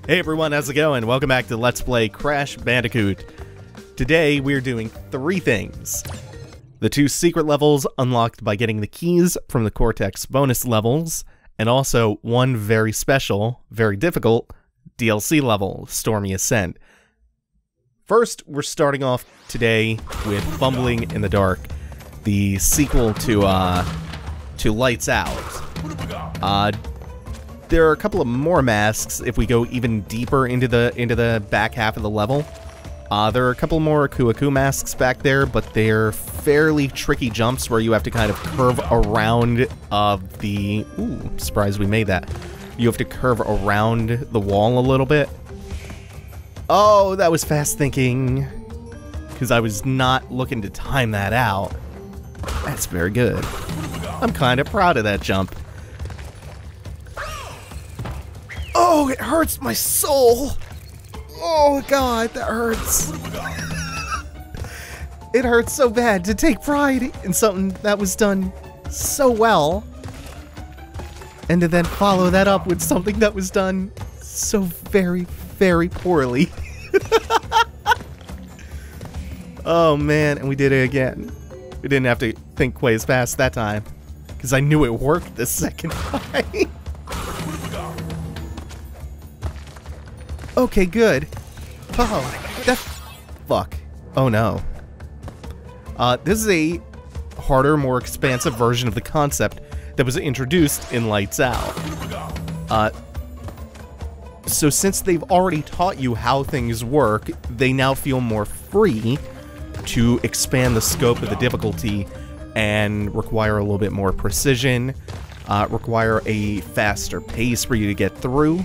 Hey everyone, how's it going? Welcome back to Let's Play Crash Bandicoot. Today we're doing 3 things. The 2 secret levels unlocked by getting the keys from the Cortex bonus levels, and also 1 very special, very difficult DLC level, Stormy Ascent. First, we're starting off today with Fumbling in the Dark, the sequel to Lights Out. There are a couple of more masks if we go even deeper into the back half of the level. There are a couple more Aku masks back there, but they're fairly tricky jumps where you have to kind of curve around the... Ooh, surprised we made that. You have to curve around the wall a little bit. Oh, that was fast thinking. Because I was not looking to time that out. That's very good. I'm kind of proud of that jump. Oh, it hurts my soul! Oh god, that hurts. It hurts so bad to take pride in something that was done so well, and to then follow that up with something that was done so very, very poorly. Oh man, and we did it again. We didn't have to think quite as fast that time, because I knew it worked the second time. Okay, good. Oh, that... Fuck. Oh no. This is a harder, more expansive version of the concept that was introduced in Lights Out. So since they've already taught you how things work, they now feel more free to expand the scope of the difficulty and require a little bit more precision, require a faster pace for you to get through.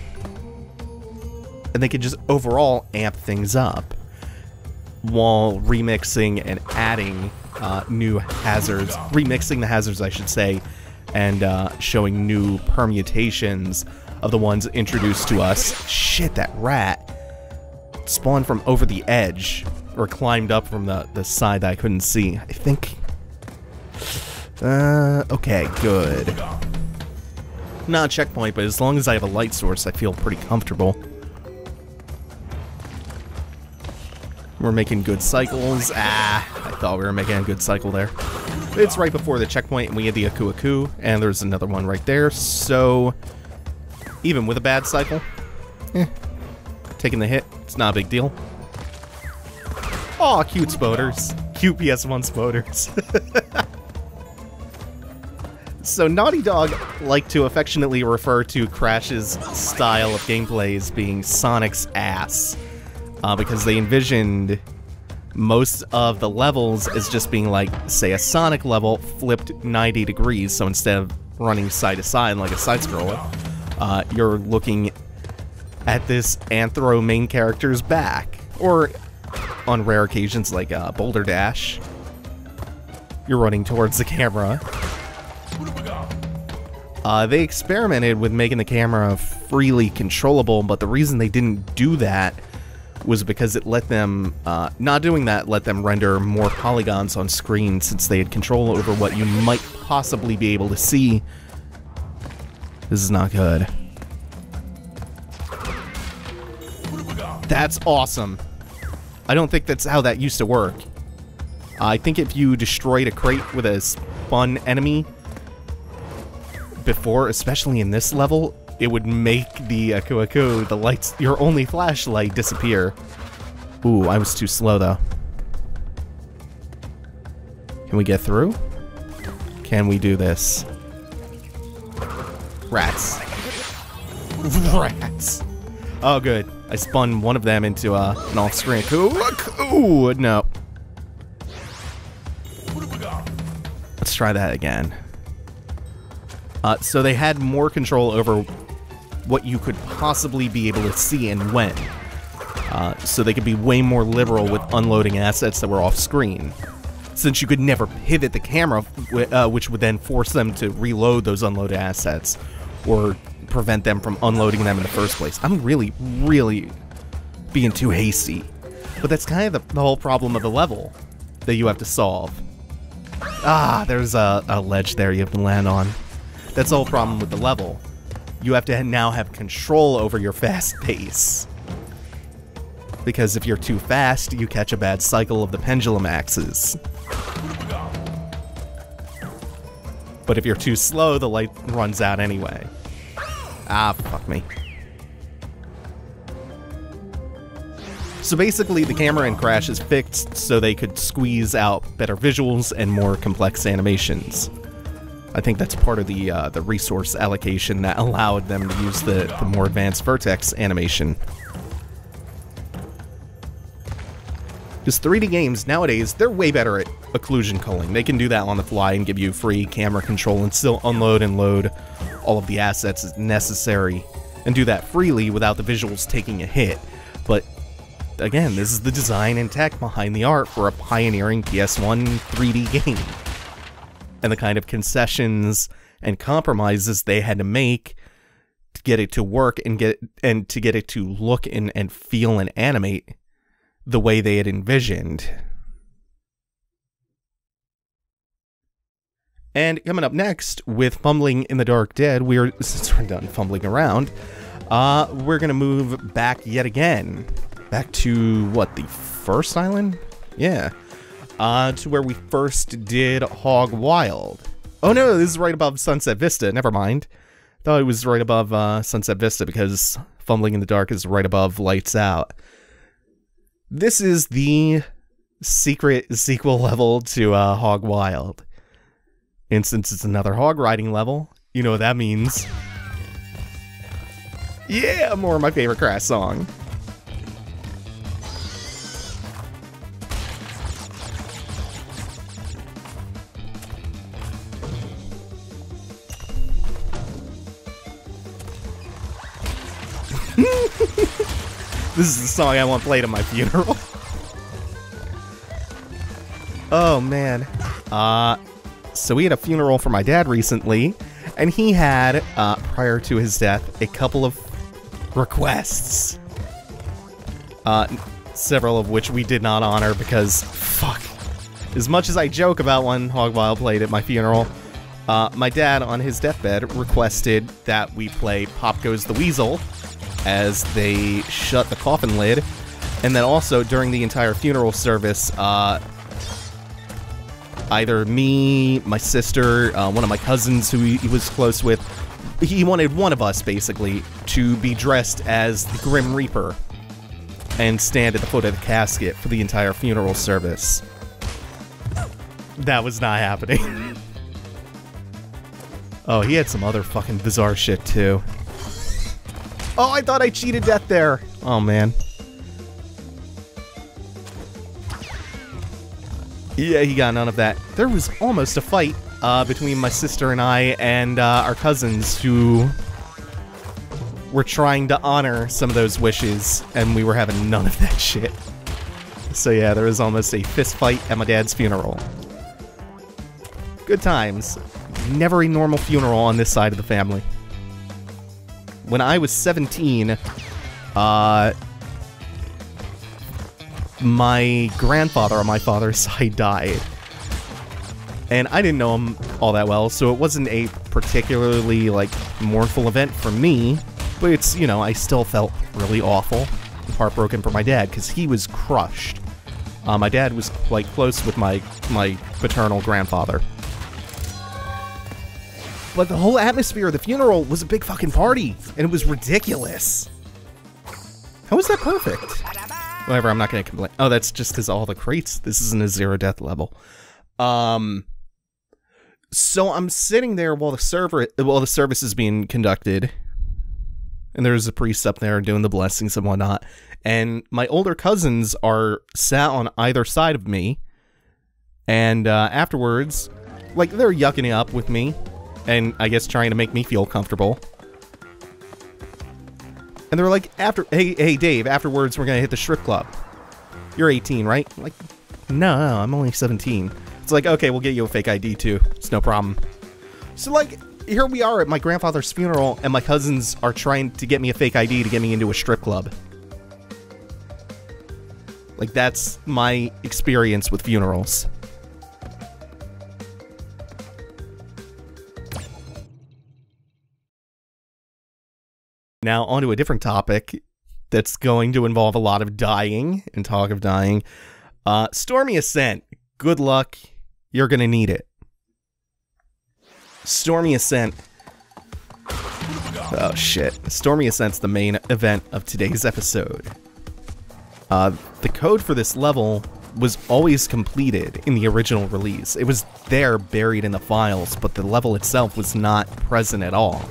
And they can just overall amp things up while remixing and adding new hazards, remixing the hazards I should say, and showing new permutations of the ones introduced to us. Shit, that rat spawned from over the edge, or climbed up from the side that I couldn't see, I think. Okay, good. Not a checkpoint, but as long as I have a light source, I feel pretty comfortable. We're making good cycles. I thought we were making a good cycle there. It's right before the checkpoint, and we had the Aku, and there's another one right there, so... Even with a bad cycle, taking the hit, it's not a big deal. Aw, cute spoders. Cute PS1 spoders. So Naughty Dog like to affectionately refer to Crash's style of gameplay as being Sonic's ass. Because they envisioned most of the levels as just being like, say, a Sonic level flipped 90 degrees, so instead of running side to side like a side-scroller, you're looking at this Anthro main character's back. Or, on rare occasions like Boulder Dash, you're running towards the camera. They experimented with making the camera freely controllable, but the reason they didn't do that was because it let them, not doing that let them render more polygons on screen since they had control over what you might possibly be able to see. This is not good. That's awesome. I don't think that's how that used to work. I think if you destroyed a crate with a spun enemy before, especially in this level, it would make the Aku, the lights, your only flashlight, disappear. Ooh, I was too slow though. Can we get through? Can we do this? Rats. Rats. Oh, good. I spun one of them into an off-screen Aku. Ooh, no. Let's try that again. So they had more control over what you could possibly be able to see and when. So they could be way more liberal with unloading assets that were off-screen. Since you could never pivot the camera, which would then force them to reload those unloaded assets, or prevent them from unloading them in the first place. I'm really, really being too hasty. But that's kind of the whole problem of the level that you have to solve. Ah, there's a ledge there you have to land on. That's the whole problem with the level. you have to now have control over your fast pace. Because if you're too fast, you catch a bad cycle of the pendulum axes. But if you're too slow, the light runs out anyway. Ah, fuck me. So basically, the camera in Crash is fixed so they could squeeze out better visuals and more complex animations. I think that's part of the resource allocation that allowed them to use the more advanced vertex animation. Because 3D games, nowadays, they're way better at occlusion culling. They can do that on the fly and give you free camera control and still unload and load all of the assets as necessary, and do that freely without the visuals taking a hit. But again, this is the design and tech behind the art for a pioneering PS1 3D game. And the kind of concessions and compromises they had to make to get it to work and to get it to look and feel and animate the way they had envisioned. And coming up next with Fumbling in the Dark Dead, since we're done fumbling around, we're gonna move back yet again. Back to, what, the first island? Yeah. To where we first did Hog-wild. Oh no, this is right above Sunset Vista, never mind. Thought it was right above Sunset Vista because Fumbling in the Dark is right above Lights Out. This is the secret sequel level to Hog-wild. And since it's another hog riding level, you know what that means. Yeah, more of my favorite Crash song. This is the song I want played at my funeral. Oh, man. So we had a funeral for my dad recently, and he had, prior to his death, a couple of requests. Several of which we did not honor because, fuck. As much as I joke about when Hog-wild played at my funeral, my dad, on his deathbed, requested that we play Pop Goes the Weasel as they shut the coffin lid, and then also during the entire funeral service, either me, my sister, one of my cousins who he was close with, he wanted one of us, basically, to be dressed as the Grim Reaper and stand at the foot of the casket for the entire funeral service. That was not happening. Oh, he had some other fucking bizarre shit, too. Oh, I thought I cheated death there. Oh, man. Yeah, he got none of that. There was almost a fight between my sister and I and our cousins who were trying to honor some of those wishes, and we were having none of that shit. So yeah, there was almost a fist fight at my dad's funeral. Good times. Never a normal funeral on this side of the family. When I was 17, my grandfather on my father's side died. And I didn't know him all that well, so it wasn't a particularly, like, mournful event for me. But it's, you know, I still felt really awful and heartbroken for my dad, because he was crushed. My dad was quite close with my paternal grandfather. But the whole atmosphere of the funeral was a big fucking party, and it was ridiculous. How was that perfect? Whatever, I'm not gonna complain. Oh, that's just because all the crates. This isn't a zero death level. So I'm sitting there while the service is being conducted, and there's a priest up there doing the blessings and whatnot. And my older cousins are sat on either side of me, and afterwards, like, they're yucking it up with me, and I guess trying to make me feel comfortable. And they're like, hey Dave, afterwards we're gonna hit the strip club. You're 18, right? I'm like, no, I'm only 17. It's like, okay, we'll get you a fake ID too. It's no problem. So, like, here we are at my grandfather's funeral, and my cousins are trying to get me a fake ID to get me into a strip club. Like, that's my experience with funerals. Now, onto a different topic that's going to involve a lot of dying and talk of dying. Stormy Ascent. Good luck. You're going to need it. Stormy Ascent. Oh, shit. Stormy Ascent's the main event of today's episode. The code for this level was always completed in the original release. It was there, buried in the files, but the level itself was not present at all.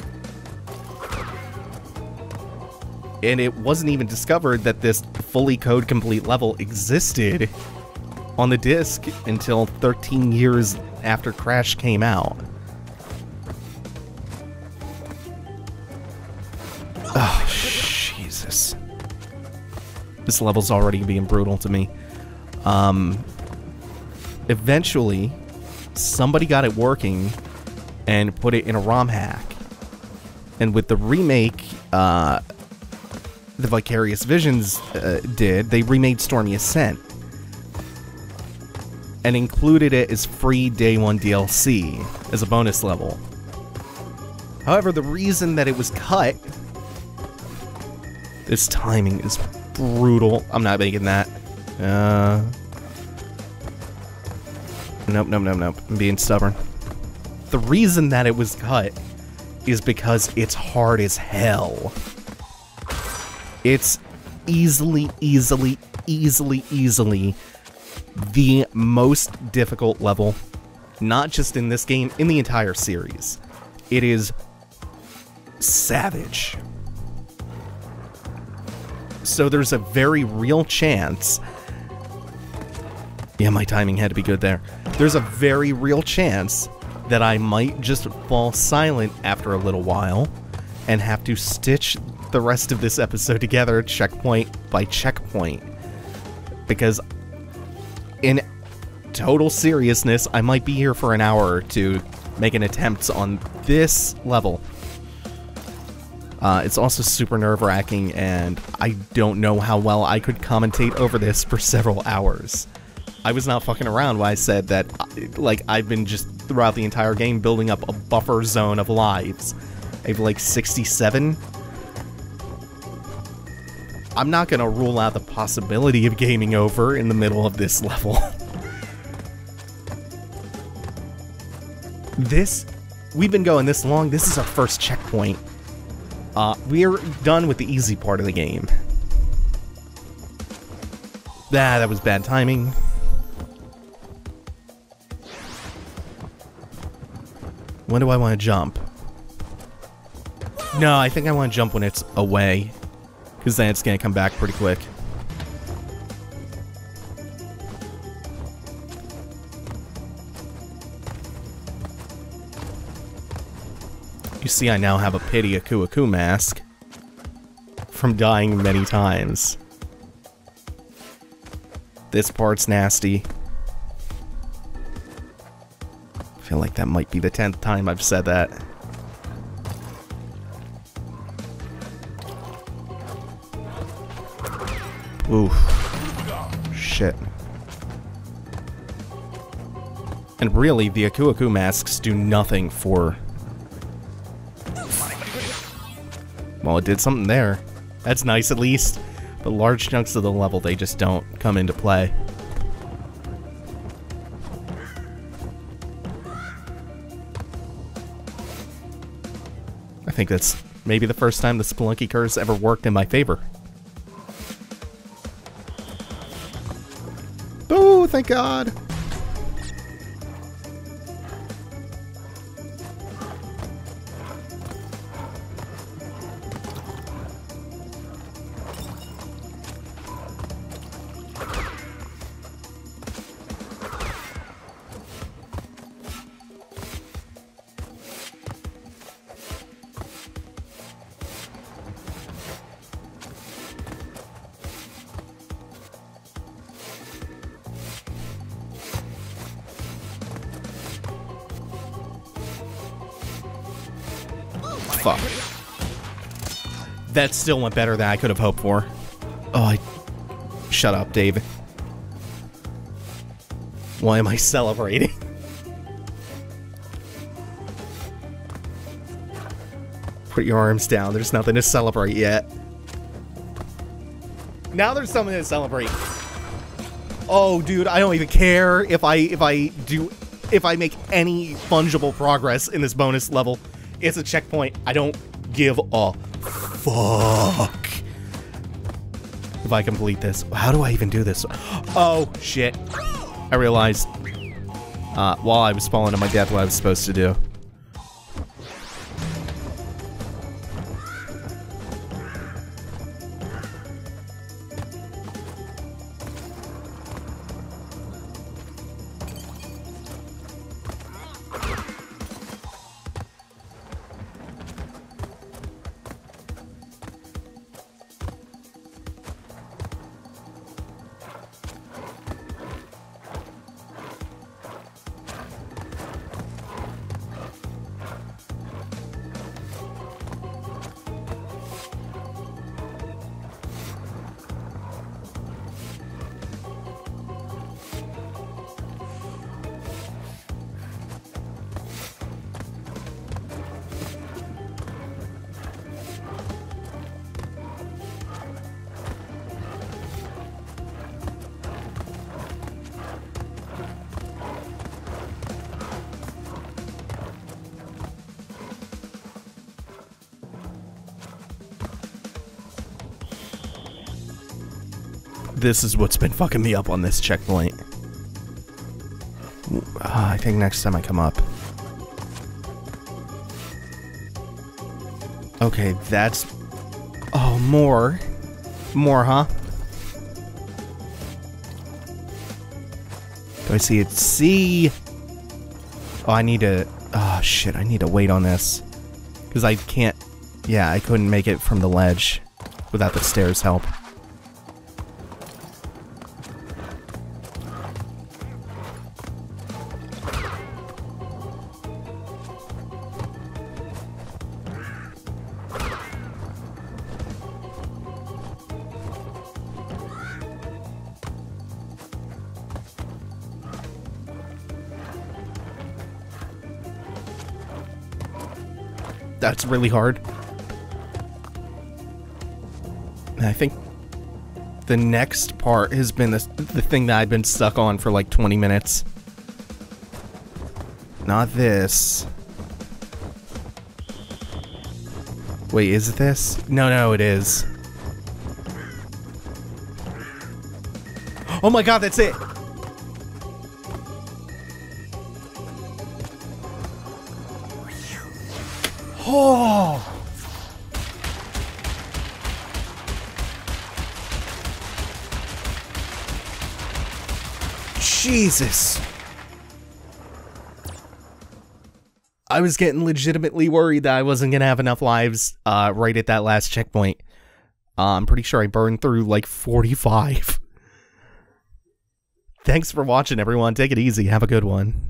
And it wasn't even discovered that this fully code-complete level existed on the disc until 13 years after Crash came out. Oh, Jesus. This level's already being brutal to me. Eventually, somebody got it working and put it in a ROM hack. And with the remake, the Vicarious Visions they remade Stormy Ascent and included it as free Day 1 DLC as a bonus level. However, the reason that it was cut... This timing is brutal. I'm not making that. Nope. I'm being stubborn. The reason that it was cut is because it's hard as hell. It's easily the most difficult level, not just in this game, in the entire series. It is savage. So there's a very real chance... Yeah, my timing had to be good there. There's a very real chance that I might just fall silent after a little while and have to stitch the rest of this episode together checkpoint by checkpoint. Because in total seriousness, I might be here for an hour or two making attempts on this level. It's also super nerve-wracking, and I don't know how well I could commentate over this for several hours. I was not fucking around when I said that, like, I've been just throughout the entire game building up a buffer zone of lives. I have like 67. I'm not gonna rule out the possibility of gaming over in the middle of this level. We've been going this long, this is our first checkpoint. We're done with the easy part of the game. That was bad timing. When do I want to jump? No, I think I want to jump when it's away, because then it's going to come back pretty quick. You see, I now have a pity Aku mask from dying many times. This part's nasty. I feel like that might be the 10th time I've said that. Oof. Shit. And really, the Aku masks do nothing for... Well, it did something there. That's nice, at least. But large chunks of the level, they just don't come into play. I think that's maybe the first time the Spelunky curse ever worked in my favor. Oh, thank God! Fuck. That still went better than I could have hoped for. Oh, Shut up, David. Why am I celebrating? Put your arms down. There's nothing to celebrate yet. Now there's something to celebrate. Oh, dude, I don't even care if I make any fungible progress in this bonus level. It's a checkpoint. I don't give a fuck if I complete this. How do I even do this? Oh, shit. I realized while I was falling to my death what I was supposed to do. This is what's been fucking me up on this checkpoint. I think next time I come up. Okay, that's... Oh, more. More, huh? Do I see it? C! Oh, I need to... Oh, shit, I need to wait on this. Because I can't... Yeah, I couldn't make it from the ledge without the stairs' help. That's really hard. And I think the next part has been the thing that I've been stuck on for like 20 minutes. Not this. Wait, is it this? No, it is. Oh my god, that's it! Oh! Jesus! I was getting legitimately worried that I wasn't gonna have enough lives right at that last checkpoint. I'm pretty sure I burned through like 45. Thanks for watching, everyone. Take it easy. Have a good one.